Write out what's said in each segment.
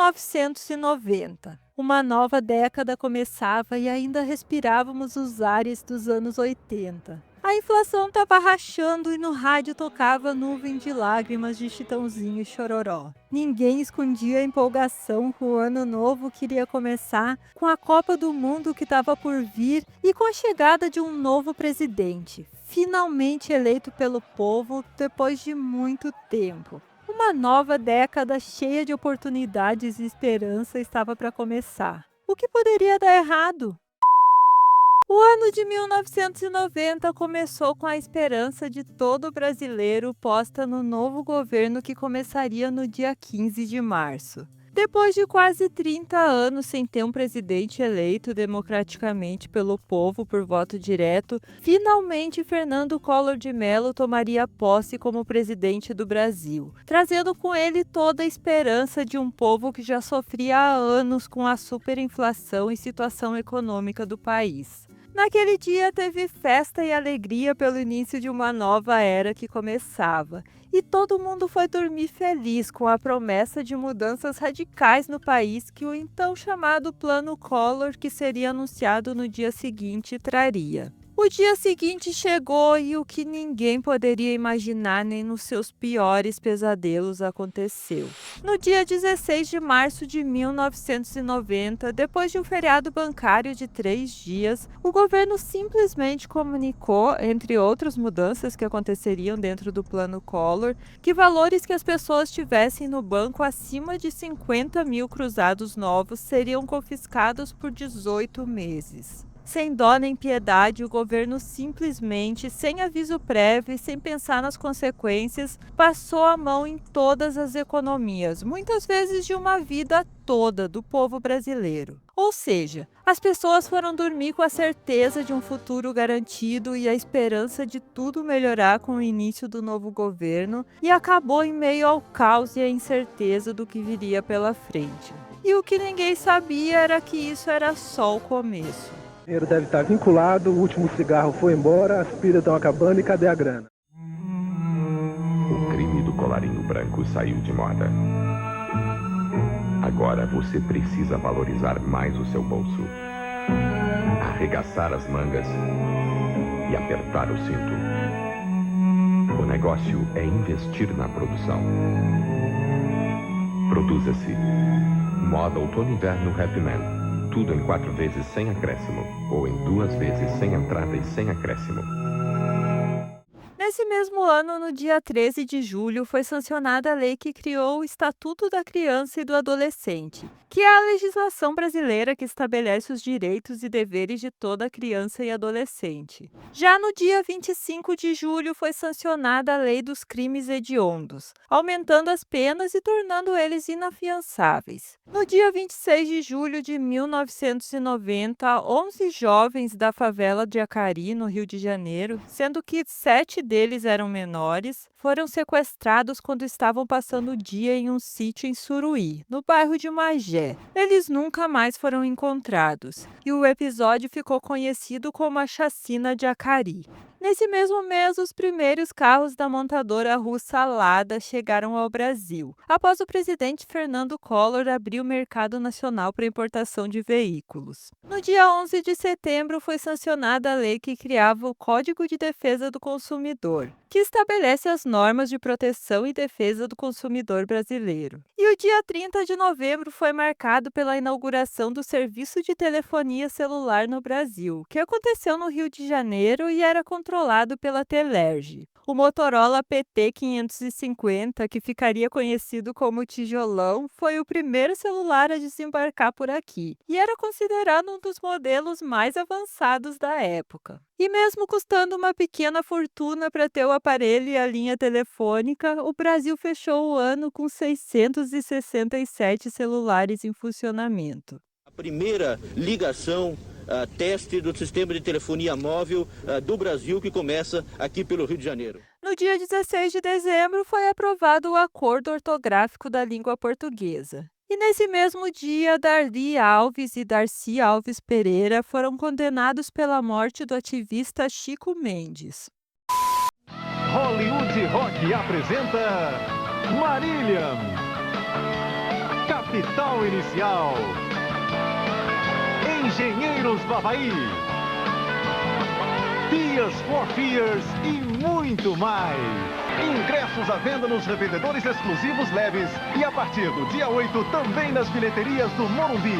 1990. Uma nova década começava e ainda respirávamos os ares dos anos 80. A inflação estava rachando e no rádio tocava nuvem de lágrimas de Chitãozinho e Chororó. Ninguém escondia a empolgação com o ano novo que iria começar, com a Copa do Mundo que estava por vir e com a chegada de um novo presidente, finalmente eleito pelo povo depois de muito tempo. Uma nova década cheia de oportunidades e esperança estava para começar. O que poderia dar errado? O ano de 1990 começou com a esperança de todo brasileiro posta no novo governo que começaria no dia 15 de março. Depois de quase 30 anos sem ter um presidente eleito democraticamente pelo povo por voto direto, finalmente Fernando Collor de Mello tomaria posse como presidente do Brasil, trazendo com ele toda a esperança de um povo que já sofria há anos com a superinflação e situação econômica do país. Naquele dia teve festa e alegria pelo início de uma nova era que começava, e todo mundo foi dormir feliz com a promessa de mudanças radicais no país que o então chamado Plano Collor, que seria anunciado no dia seguinte, traria. O dia seguinte chegou e o que ninguém poderia imaginar nem nos seus piores pesadelos aconteceu. No dia 16 de março de 1990, depois de um feriado bancário de 3 dias, o governo simplesmente comunicou, entre outras mudanças que aconteceriam dentro do Plano Collor, que valores que as pessoas tivessem no banco acima de 50 mil cruzados novos seriam confiscados por 18 meses. Sem dó nem piedade, o governo simplesmente, sem aviso prévio e sem pensar nas consequências, passou a mão em todas as economias, muitas vezes de uma vida toda do povo brasileiro. Ou seja, as pessoas foram dormir com a certeza de um futuro garantido e a esperança de tudo melhorar com o início do novo governo, e acabou em meio ao caos e à incerteza do que viria pela frente. E o que ninguém sabia era que isso era só o começo. O dinheiro deve estar vinculado, o último cigarro foi embora, as pilhas estão acabando e cadê a grana? O crime do colarinho branco saiu de moda. Agora você precisa valorizar mais o seu bolso. Arregaçar as mangas e apertar o cinto. O negócio é investir na produção. Produza-se. Moda outono e inverno Happy Man. Tudo em 4 vezes sem acréscimo, ou em 2 vezes sem entrada e sem acréscimo. Nesse mesmo ano, no dia 13 de julho, foi sancionada a lei que criou o Estatuto da Criança e do Adolescente, que é a legislação brasileira que estabelece os direitos e deveres de toda criança e adolescente. Já no dia 25 de julho, foi sancionada a Lei dos Crimes Hediondos, aumentando as penas e tornando eles inafiançáveis. No dia 26 de julho de 1990, 11 jovens da favela de Acari, no Rio de Janeiro, sendo que 7 deles eram menores, foram sequestrados quando estavam passando o dia em um sítio em Suruí, no bairro de Magé. Eles nunca mais foram encontrados, e o episódio ficou conhecido como a Chacina de Acari. Nesse mesmo mês, os primeiros carros da montadora russa Lada chegaram ao Brasil, após o presidente Fernando Collor abrir o mercado nacional para importação de veículos. No dia 11 de setembro, foi sancionada a lei que criava o Código de Defesa do Consumidor, que estabelece as normas de proteção e defesa do consumidor brasileiro. E o dia 30 de novembro foi marcado pela inauguração do serviço de telefonia celular no Brasil, que aconteceu no Rio de Janeiro e era controlado pela Telerge. O Motorola PT550, que ficaria conhecido como Tijolão, foi o primeiro celular a desembarcar por aqui e era considerado um dos modelos mais avançados da época. E mesmo custando uma pequena fortuna para ter o aparelho e a linha telefônica, o Brasil fechou o ano com 667 celulares em funcionamento. A primeira ligação, teste do sistema de telefonia móvel do Brasil, que começa aqui pelo Rio de Janeiro. No dia 16 de dezembro foi aprovado o Acordo Ortográfico da Língua Portuguesa. E nesse mesmo dia, Darli Alves e Darcy Alves Pereira foram condenados pela morte do ativista Chico Mendes. Hollywood Rock apresenta Maríliam. Capital Inicial. Engenheiros do Havaí. Tears for Fears e muito mais. Ingressos à venda nos revendedores exclusivos leves e a partir do dia 8 também nas bilheterias do Morumbi.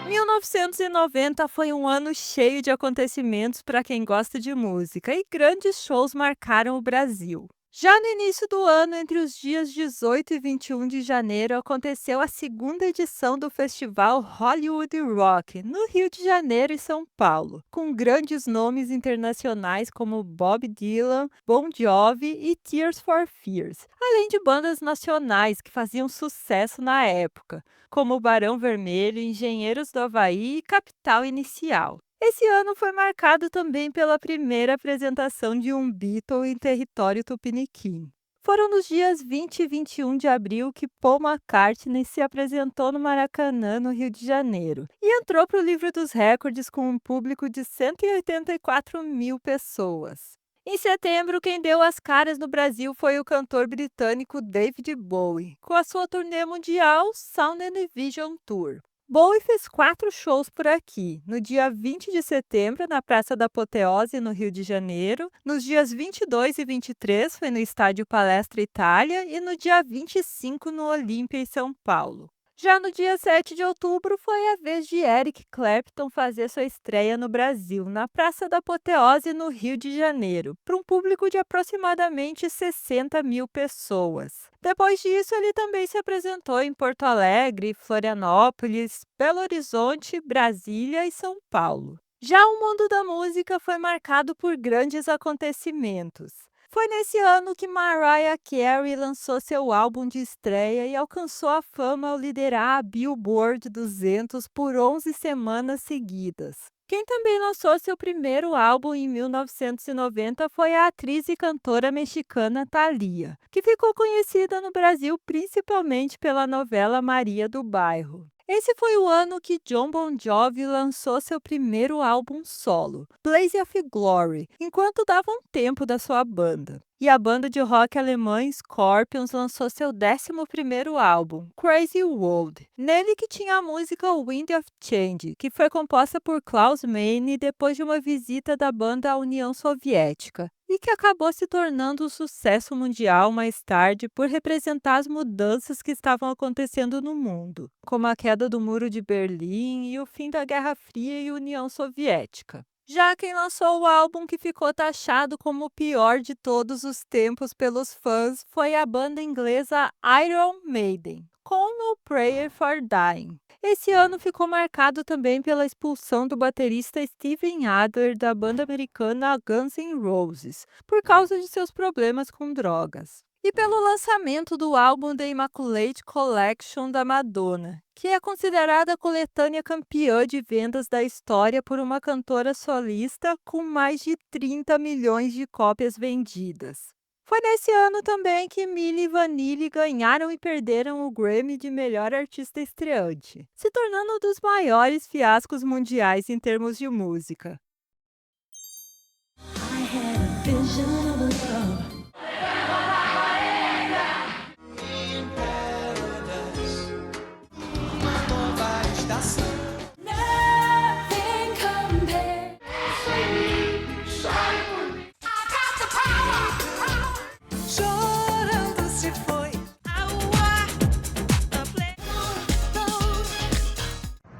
1990 foi um ano cheio de acontecimentos para quem gosta de música e grandes shows marcaram o Brasil. Já no início do ano, entre os dias 18 e 21 de janeiro, aconteceu a segunda edição do festival Hollywood Rock, no Rio de Janeiro e São Paulo, com grandes nomes internacionais como Bob Dylan, Bon Jovi e Tears for Fears, além de bandas nacionais que faziam sucesso na época, como Barão Vermelho, Engenheiros do Havaí e Capital Inicial. Esse ano foi marcado também pela primeira apresentação de um Beatle em território tupiniquim. Foram nos dias 20 e 21 de abril que Paul McCartney se apresentou no Maracanã, no Rio de Janeiro, e entrou para o livro dos recordes com um público de 184 mil pessoas. Em setembro, quem deu as caras no Brasil foi o cantor britânico David Bowie, com a sua turnê mundial Sound and Vision Tour. Bowie fez 4 shows por aqui, no dia 20 de setembro, na Praça da Apoteose, no Rio de Janeiro, nos dias 22 e 23 foi no Estádio Palestra Itália e no dia 25 no Olímpia, em São Paulo. Já no dia 7 de outubro foi a vez de Eric Clapton fazer sua estreia no Brasil, na Praça da Apoteose, no Rio de Janeiro, para um público de aproximadamente 60 mil pessoas. Depois disso, ele também se apresentou em Porto Alegre, Florianópolis, Belo Horizonte, Brasília e São Paulo. Já o mundo da música foi marcado por grandes acontecimentos. Foi nesse ano que Mariah Carey lançou seu álbum de estreia e alcançou a fama ao liderar a Billboard 200 por 11 semanas seguidas. Quem também lançou seu primeiro álbum em 1990 foi a atriz e cantora mexicana Thalía, que ficou conhecida no Brasil principalmente pela novela Maria do Bairro. Esse foi o ano que Jon Bon Jovi lançou seu primeiro álbum solo, Blaze of Glory, enquanto dava um tempo da sua banda. E a banda de rock alemã Scorpions lançou seu 11º álbum, Crazy World. Nele que tinha a música Wind of Change, que foi composta por Klaus Meine depois de uma visita da banda à União Soviética, e que acabou se tornando um sucesso mundial mais tarde por representar as mudanças que estavam acontecendo no mundo, como a queda do Muro de Berlim e o fim da Guerra Fria e União Soviética. Já quem lançou o álbum que ficou taxado como o pior de todos os tempos pelos fãs foi a banda inglesa Iron Maiden, com No Prayer for Dying. Esse ano ficou marcado também pela expulsão do baterista Steven Adler da banda americana Guns N' Roses, por causa de seus problemas com drogas. E pelo lançamento do álbum The Immaculate Collection da Madonna, que é considerada a coletânea campeã de vendas da história por uma cantora solista com mais de 30 milhões de cópias vendidas. Foi nesse ano também que Milli Vanilli ganharam e perderam o Grammy de melhor artista estreante, se tornando um dos maiores fiascos mundiais em termos de música.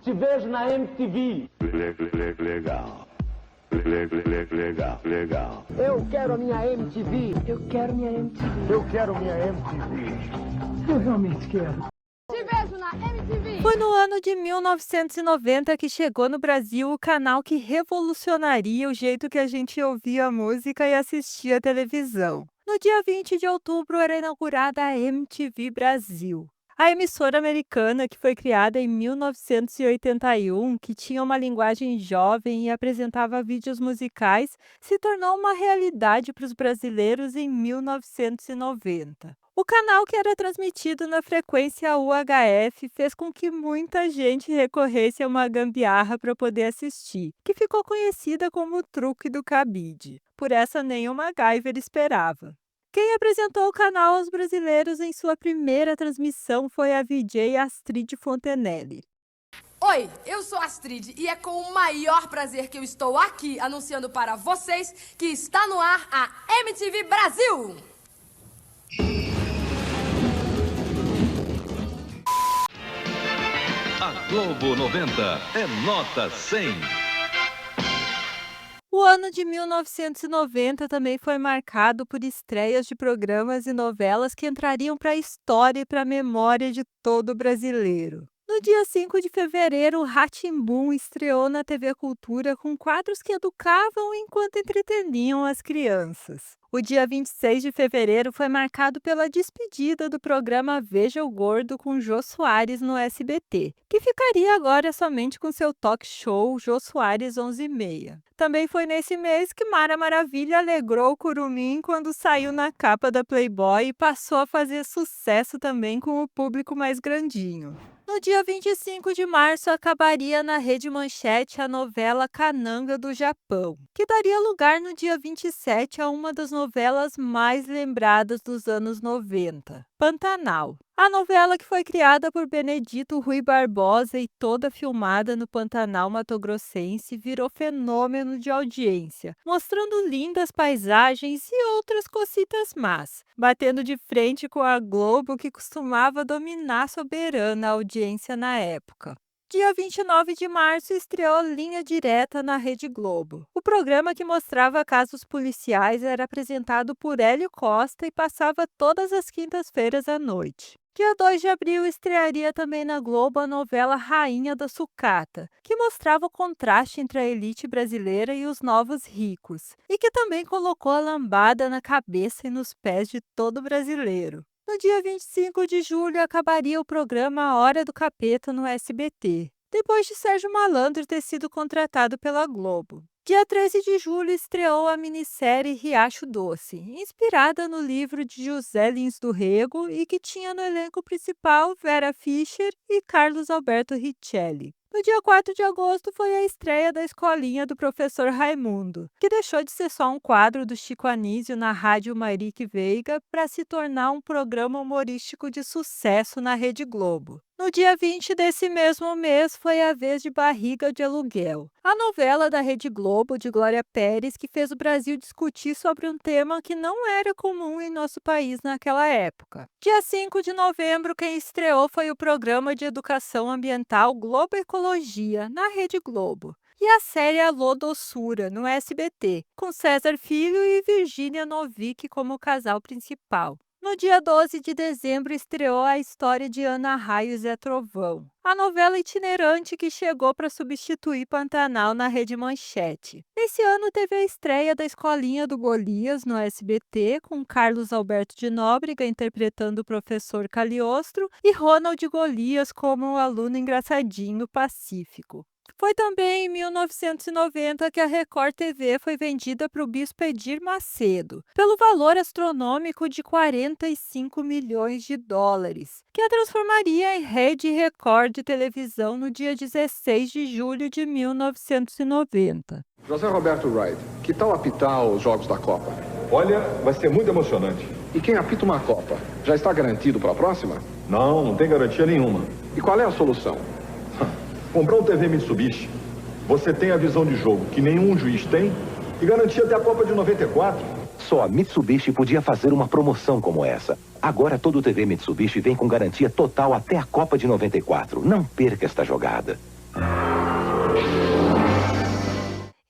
Te vejo na MTV. Legal. Legal. Eu quero a minha MTV. Eu quero minha MTV. Eu quero minha MTV. Eu realmente quero. Te vejo na MTV. Foi no ano de 1990 que chegou no Brasil o canal que revolucionaria o jeito que a gente ouvia música e assistia televisão. No dia 20 de outubro era inaugurada a MTV Brasil. A emissora americana, que foi criada em 1981, que tinha uma linguagem jovem e apresentava vídeos musicais, se tornou uma realidade para os brasileiros em 1990. O canal, que era transmitido na frequência UHF, fez com que muita gente recorresse a uma gambiarra para poder assistir, que ficou conhecida como o truque do cabide. Por essa nem o MacGyver esperava. Quem apresentou o canal aos brasileiros em sua primeira transmissão foi a VJ Astrid Fontenelle. Oi, eu sou a Astrid e é com o maior prazer que eu estou aqui anunciando para vocês que está no ar a MTV Brasil. A Globo 90 é nota 100. O ano de 1990 também foi marcado por estreias de programas e novelas que entrariam para a história e para a memória de todo brasileiro. No dia 5 de fevereiro, o Rá-Tim-Bum estreou na TV Cultura com quadros que educavam enquanto entreteniam as crianças. O dia 26 de fevereiro foi marcado pela despedida do programa Veja o Gordo com Jô Soares no SBT, que ficaria agora somente com seu talk show Jô Soares 11h30. Também foi nesse mês que Mara Maravilha alegrou o Curumim quando saiu na capa da Playboy e passou a fazer sucesso também com o público mais grandinho. No dia 25 de março, acabaria na Rede Manchete a novela Cananga do Japão, que daria lugar no dia 27 a uma das novelas mais lembradas dos anos 90, Pantanal. A novela, que foi criada por Benedito Rui Barbosa e toda filmada no Pantanal mato-grossense, virou fenômeno de audiência, mostrando lindas paisagens e outras cositas más, batendo de frente com a Globo, que costumava dominar soberana a audiência na época. Dia 29 de março, estreou Linha Direta na Rede Globo. O programa, que mostrava casos policiais, era apresentado por Hélio Costa e passava todas as quintas-feiras à noite. Dia 2 de abril, estrearia também na Globo a novela Rainha da Sucata, que mostrava o contraste entre a elite brasileira e os novos ricos, e que também colocou a lambada na cabeça e nos pés de todo brasileiro. No dia 25 de julho, acabaria o programa A Hora do Capeta no SBT, depois de Sérgio Malandro ter sido contratado pela Globo. Dia 13 de julho, estreou a minissérie Riacho Doce, inspirada no livro de José Lins do Rego e que tinha no elenco principal Vera Fischer e Carlos Alberto Richelli. No dia 4 de agosto foi a estreia da Escolinha do Professor Raimundo, que deixou de ser só um quadro do Chico Anísio na Rádio Marique Veiga para se tornar um programa humorístico de sucesso na Rede Globo. No dia 20 desse mesmo mês foi a vez de Barriga de Aluguel, a novela da Rede Globo de Glória Pérez, que fez o Brasil discutir sobre um tema que não era comum em nosso país naquela época. Dia 5 de novembro, quem estreou foi o programa de educação ambiental Globo Ecologia, na Rede Globo, e a série Alô Doçura, no SBT, com César Filho e Virgínia Novick como casal principal. No dia 12 de dezembro, estreou a história de Ana Raio e Zé Trovão, a novela itinerante que chegou para substituir Pantanal na Rede Manchete. Nesse ano, teve a estreia da Escolinha do Golias no SBT, com Carlos Alberto de Nóbrega interpretando o professor Caliostro e Ronald Golias como o aluno engraçadinho Pacífico. Foi também em 1990 que a Record TV foi vendida para o bispo Edir Macedo, pelo valor astronômico de 45 milhões de dólares, que a transformaria em Rede Record de televisão no dia 16 de julho de 1990. José Roberto Wright, que tal apitar os Jogos da Copa? Olha, vai ser muito emocionante. E quem apita uma Copa, já está garantido para a próxima? Não tem garantia nenhuma. E qual é a solução? Comprar um TV Mitsubishi. Você tem a visão de jogo que nenhum juiz tem e garantia até a Copa de 94. Só a Mitsubishi podia fazer uma promoção como essa. Agora todo TV Mitsubishi vem com garantia total até a Copa de 94. Não perca esta jogada.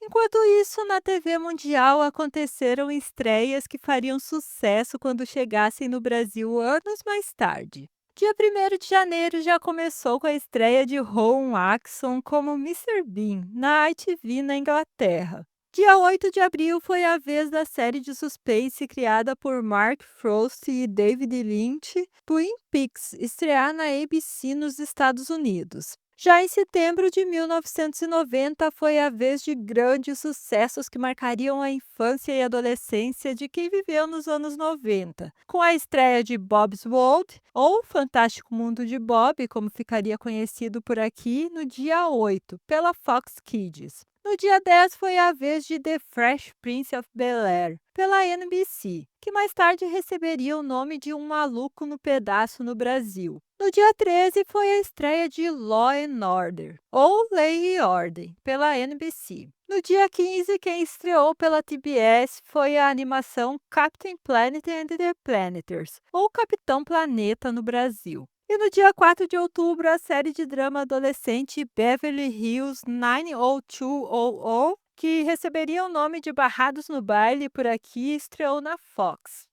Enquanto isso, na TV Mundial aconteceram estreias que fariam sucesso quando chegassem no Brasil anos mais tarde. Dia 1º de janeiro já começou com a estreia de Rowan Atkinson como Mr. Bean, na ITV na Inglaterra. Dia 8 de abril foi a vez da série de suspense criada por Mark Frost e David Lynch, Twin Peaks, estrear na ABC nos Estados Unidos. Já em setembro de 1990 foi a vez de grandes sucessos que marcariam a infância e adolescência de quem viveu nos anos 90, com a estreia de Bob's World, ou Fantástico Mundo de Bob, como ficaria conhecido por aqui, no dia 8, pela Fox Kids. No dia 10 foi a vez de The Fresh Prince of Bel-Air, pela NBC, que mais tarde receberia o nome de Um Maluco no Pedaço no Brasil. No dia 13 foi a estreia de Law and Order, ou Lei e Ordem, pela NBC. No dia 15, quem estreou pela TBS foi a animação Captain Planet and the Planeters, ou Capitão Planeta no Brasil. E no dia 4 de outubro, a série de drama adolescente Beverly Hills 90210, que receberia o nome de Barrados no Baile por aqui, estreou na Fox.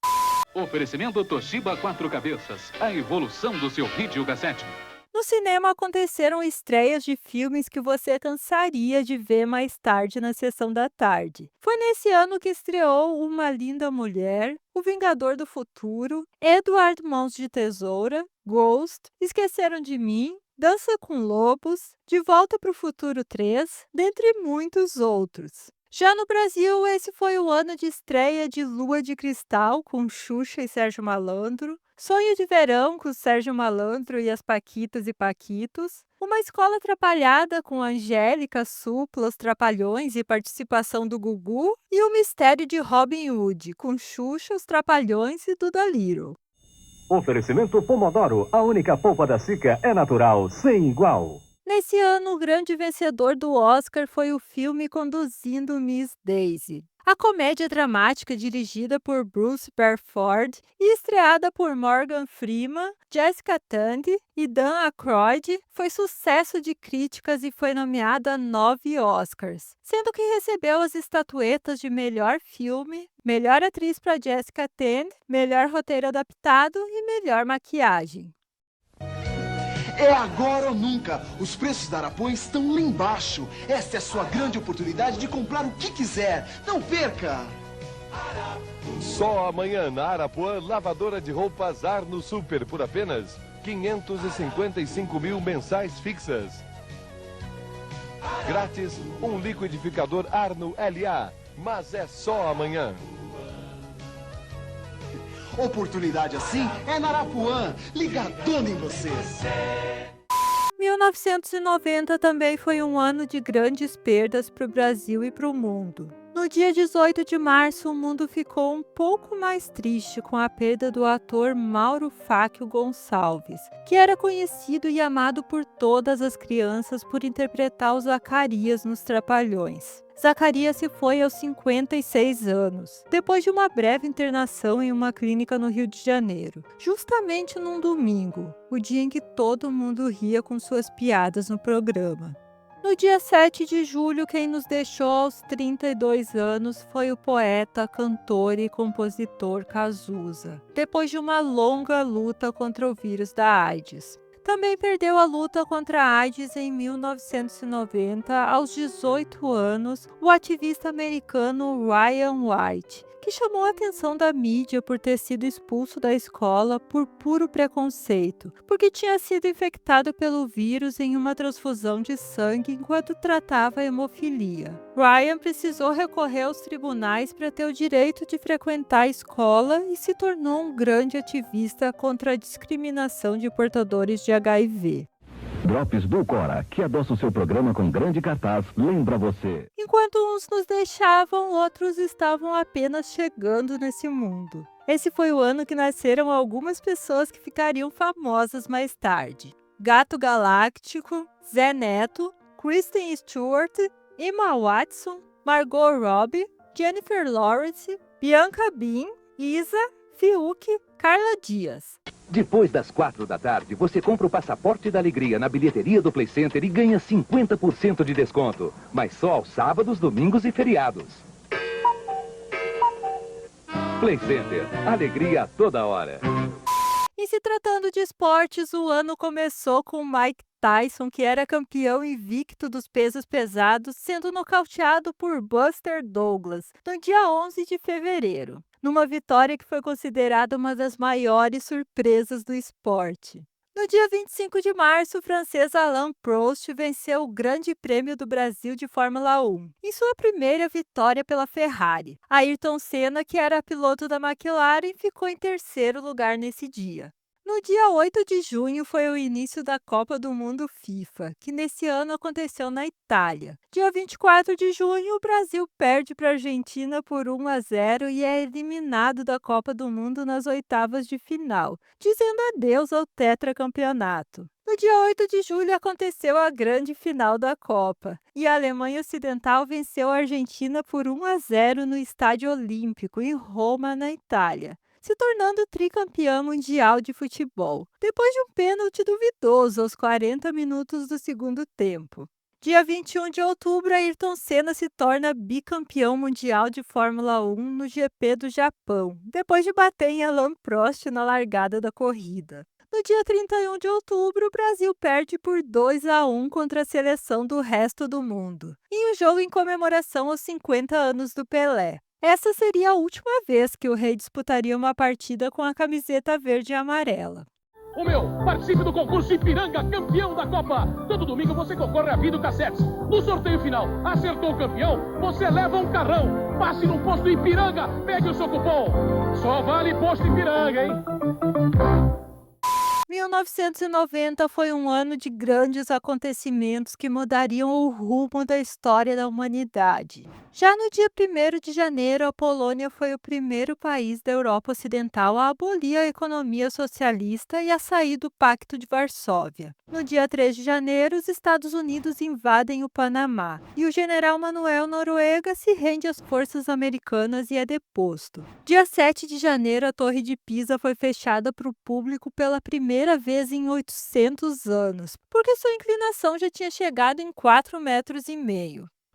Oferecimento Toshiba 4 Cabeças, a evolução do seu videocassete. No cinema aconteceram estreias de filmes que você cansaria de ver mais tarde na sessão da tarde. Foi nesse ano que estreou Uma Linda Mulher, O Vingador do Futuro, Edward Mãos de Tesoura, Ghost, Esqueceram de Mim, Dança com Lobos, De Volta para o Futuro 3, dentre muitos outros. Já no Brasil, esse foi o ano de estreia de Lua de Cristal, com Xuxa e Sérgio Malandro, Sonho de Verão, com Sérgio Malandro e as Paquitas e Paquitos, Uma Escola Atrapalhada, com Angélica, Supla, Os Trapalhões e participação do Gugu, e O Mistério de Robin Hood, com Xuxa, Os Trapalhões e Duda Little. Oferecimento Pomodoro, a única polpa da Sica é natural, sem igual. Nesse ano, o grande vencedor do Oscar foi o filme Conduzindo Miss Daisy. A comédia dramática dirigida por Bruce Berford e estreada por Morgan Freeman, Jessica Tandy e Dan Aykroyd foi sucesso de críticas e foi nomeada a 9 Oscars, sendo que recebeu as estatuetas de melhor filme, melhor atriz para Jessica Tandy, melhor roteiro adaptado e melhor maquiagem. É agora ou nunca. Os preços da Arapuã estão lá embaixo. Esta é a sua grande oportunidade de comprar o que quiser. Não perca! Só amanhã na Arapuã, lavadora de roupas Arno Super por apenas 555 mil mensais fixas. Grátis, um liquidificador Arno LA, mas é só amanhã. Oportunidade assim é na Arapuã, ligadona em vocês. 1990 também foi um ano de grandes perdas para o Brasil e para o mundo. No dia 18 de março, o mundo ficou um pouco mais triste com a perda do ator Mauro Fáquio Gonçalves, que era conhecido e amado por todas as crianças por interpretar o Zacarias nos Trapalhões. Zacarias se foi aos 56 anos, depois de uma breve internação em uma clínica no Rio de Janeiro, justamente num domingo, o dia em que todo mundo ria com suas piadas no programa. No dia 7 de julho, quem nos deixou aos 32 anos foi o poeta, cantor e compositor Cazuza, depois de uma longa luta contra o vírus da AIDS. Também perdeu a luta contra a AIDS em 1990, aos 18 anos, o ativista americano Ryan White, que chamou a atenção da mídia por ter sido expulso da escola por puro preconceito, porque tinha sido infectado pelo vírus em uma transfusão de sangue enquanto tratava a hemofilia. Ryan precisou recorrer aos tribunais para ter o direito de frequentar a escola e se tornou um grande ativista contra a discriminação de portadores de HIV. Drops Dulcora, que adoça o seu programa com grande cartaz, lembra você. Enquanto uns nos deixavam, outros estavam apenas chegando nesse mundo. Esse foi o ano que nasceram algumas pessoas que ficariam famosas mais tarde. Gato Galáctico, Zé Neto, Kristen Stewart, Emma Watson, Margot Robbie, Jennifer Lawrence, Bianca Bean, Isa, Fiuk, Carla Dias. Depois das 4 da tarde, você compra o passaporte da alegria na bilheteria do Play Center e ganha 50% de desconto. Mas só aos sábados, domingos e feriados. Play Center, alegria a toda hora. E se tratando de esportes, o ano começou com Mike Tyson, que era campeão invicto dos pesos pesados, sendo nocauteado por Buster Douglas no dia 11 de fevereiro, numa vitória que foi considerada uma das maiores surpresas do esporte. No dia 25 de março, o francês Alain Prost venceu o Grande Prêmio do Brasil de Fórmula 1, em sua primeira vitória pela Ferrari. Ayrton Senna, que era piloto da McLaren, ficou em terceiro lugar nesse dia. No No dia 8 de junho foi o início da Copa do Mundo FIFA, que nesse ano aconteceu na Itália. Dia 24 de junho, o Brasil perde para a Argentina por 1-0 e é eliminado da Copa do Mundo nas oitavas de final, dizendo adeus ao tetracampeonato. No dia 8 de julho aconteceu a grande final da Copa e a Alemanha Ocidental venceu a Argentina por 1-0 no Estádio Olímpico, em Roma, na Itália, se tornando tricampeã mundial de futebol, depois de um pênalti duvidoso aos 40 minutos do segundo tempo. Dia 21 de outubro, Ayrton Senna se torna bicampeão mundial de Fórmula 1 no GP do Japão, depois de bater em Alain Prost na largada da corrida. No dia 31 de outubro, o Brasil perde por 2-1 contra a seleção do resto do mundo, em um jogo em comemoração aos 50 anos do Pelé. Essa seria a última vez que o Rei disputaria uma partida com a camiseta verde e amarela. O meu, participe do concurso Ipiranga, campeão da Copa. Todo domingo você concorre a videocassetes. No sorteio final, acertou o campeão, você leva um carrão. Passe no posto Ipiranga, pegue o seu cupom. Só vale posto Ipiranga, hein? 1990 foi um ano de grandes acontecimentos que mudariam o rumo da história da humanidade. Já no dia 1º de janeiro, a Polônia foi o primeiro país da Europa Ocidental a abolir a economia socialista e a sair do Pacto de Varsóvia. No dia 3 de janeiro, os Estados Unidos invadem o Panamá e o general Manuel Noruega se rende às forças americanas e é deposto. Dia 7 de janeiro, a Torre de Pisa foi fechada para o público pela primeira vez em 800 anos, porque sua inclinação já tinha chegado em 4,5 metros.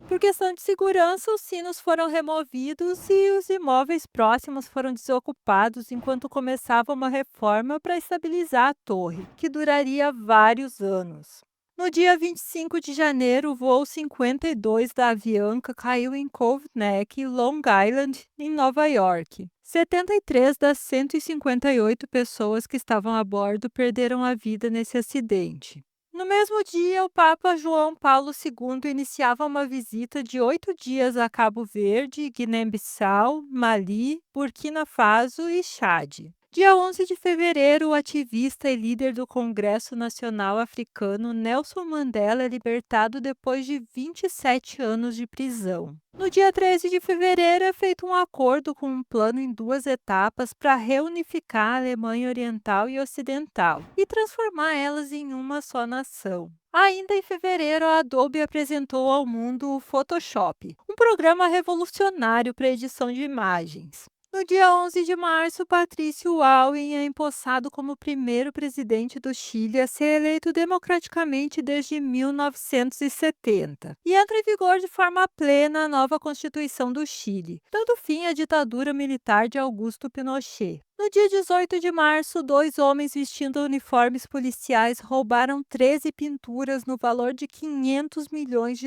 Por questão de segurança, os sinos foram removidos e os imóveis próximos foram desocupados enquanto começava uma reforma para estabilizar a torre, que duraria vários anos. No dia 25 de janeiro, o voo 52 da Avianca caiu em Cove Neck, Long Island, em Nova York. 73 das 158 pessoas que estavam a bordo perderam a vida nesse acidente. No mesmo dia, o Papa João Paulo II iniciava uma visita de 8 dias a Cabo Verde, Guiné-Bissau, Mali, Burkina Faso e Chad. Dia 11 de fevereiro, o ativista e líder do Congresso Nacional Africano Nelson Mandela é libertado depois de 27 anos de prisão. No dia 13 de fevereiro, é feito um acordo com um plano em 2 etapas para reunificar a Alemanha Oriental e Ocidental e transformar elas em uma só nação. Ainda em fevereiro, a Adobe apresentou ao mundo o Photoshop, um programa revolucionário para edição de imagens. No dia 11 de março, Patrício Aylwin é empossado como o primeiro presidente do Chile a ser eleito democraticamente desde 1970. E entra em vigor de forma plena a nova Constituição do Chile, dando fim à ditadura militar de Augusto Pinochet. No dia 18 de março, 2 homens vestindo uniformes policiais roubaram 13 pinturas no valor de $500 milhões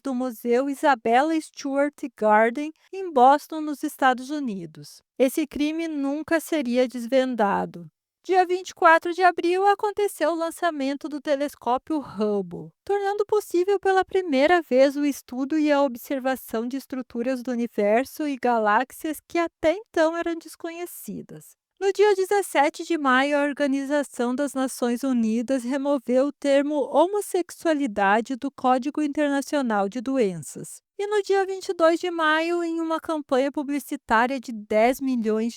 do Museu Isabella Stewart Gardner, em Boston, nos Estados Unidos. Esse crime nunca seria desvendado. Dia 24 de abril, aconteceu o lançamento do telescópio Hubble, tornando possível pela primeira vez o estudo e a observação de estruturas do universo e galáxias que até então eram desconhecidas. No dia 17 de maio, a Organização das Nações Unidas removeu o termo homossexualidade do Código Internacional de Doenças. E no dia 22 de maio, em uma campanha publicitária de $10 milhões,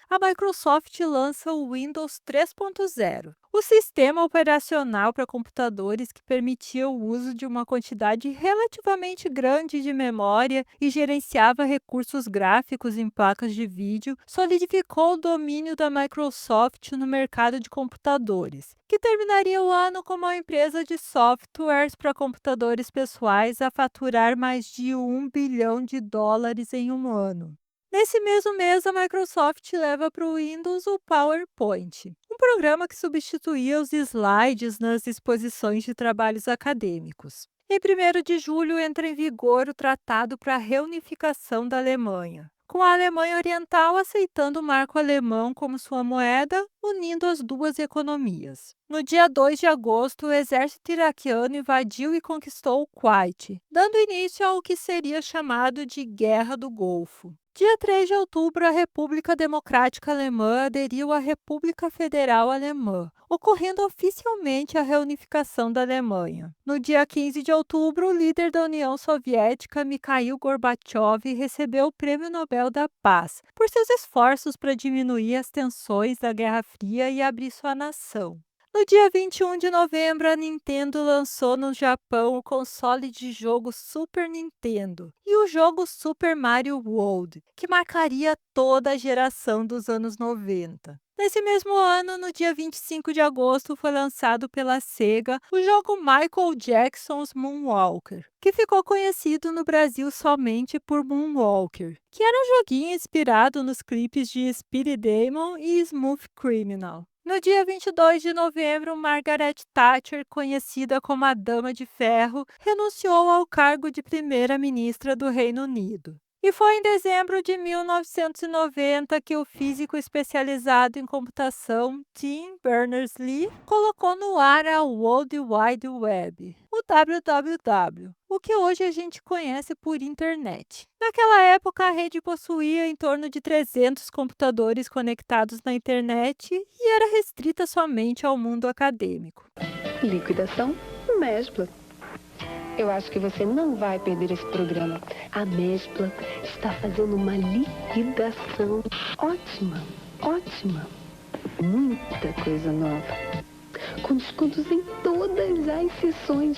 a Microsoft lança o Windows 3.0, o sistema operacional para computadores que permitia o uso de uma quantidade relativamente grande de memória e gerenciava recursos gráficos em placas de vídeo, solidificou o domínio da Microsoft no mercado de computadores, que terminaria o ano como a empresa de softwares para computadores pessoais a faturar mais de $1 bilhão em um ano. Nesse mesmo mês, a Microsoft leva para o Windows o PowerPoint, um programa que substituía os slides nas exposições de trabalhos acadêmicos. Em 1º de julho, entra em vigor o Tratado para a Reunificação da Alemanha, com a Alemanha Oriental aceitando o marco alemão como sua moeda, unindo as duas economias. No dia 2 de agosto, o exército iraquiano invadiu e conquistou o Kuwait, dando início ao que seria chamado de Guerra do Golfo. Dia 3 de outubro, a República Democrática Alemã aderiu à República Federal Alemã, ocorrendo oficialmente a reunificação da Alemanha. No dia 15 de outubro, o líder da União Soviética, Mikhail Gorbachev, recebeu o Prêmio Nobel da Paz por seus esforços para diminuir as tensões da Guerra Fria e abrir sua nação. No dia 21 de novembro, a Nintendo lançou no Japão o console de jogo Super Nintendo e o jogo Super Mario World, que marcaria toda a geração dos anos 90. Nesse mesmo ano, no dia 25 de agosto, foi lançado pela Sega o jogo Michael Jackson's Moonwalker, que ficou conhecido no Brasil somente por Moonwalker, que era um joguinho inspirado nos clipes de Speedy Demon e Smooth Criminal. No dia 22 de novembro, Margaret Thatcher, conhecida como a Dama de Ferro, renunciou ao cargo de primeira-ministra do Reino Unido. E foi em dezembro de 1990 que o físico especializado em computação Tim Berners-Lee colocou no ar a World Wide Web, o WWW, o que hoje a gente conhece por internet. Naquela época, a rede possuía em torno de 300 computadores conectados na internet e era restrita somente ao mundo acadêmico. Liquidação Mespla. Eu acho que você não vai perder esse programa. A Mespla está fazendo uma liquidação ótima, ótima. Muita coisa nova. Com descontos em todas as seções.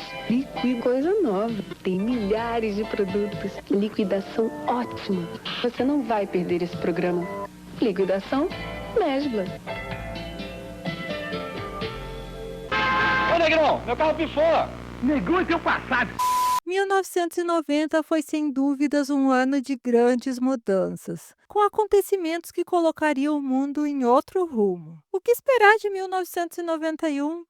Coisa nova. Tem milhares de produtos. Liquidação ótima. Você não vai perder esse programa. Liquidação Mespla. Ô, Negrão, meu carro pifou. Negou teu passado. 1990 foi sem dúvidas um ano de grandes mudanças, com acontecimentos que colocariam o mundo em outro rumo. O que esperar de 1991?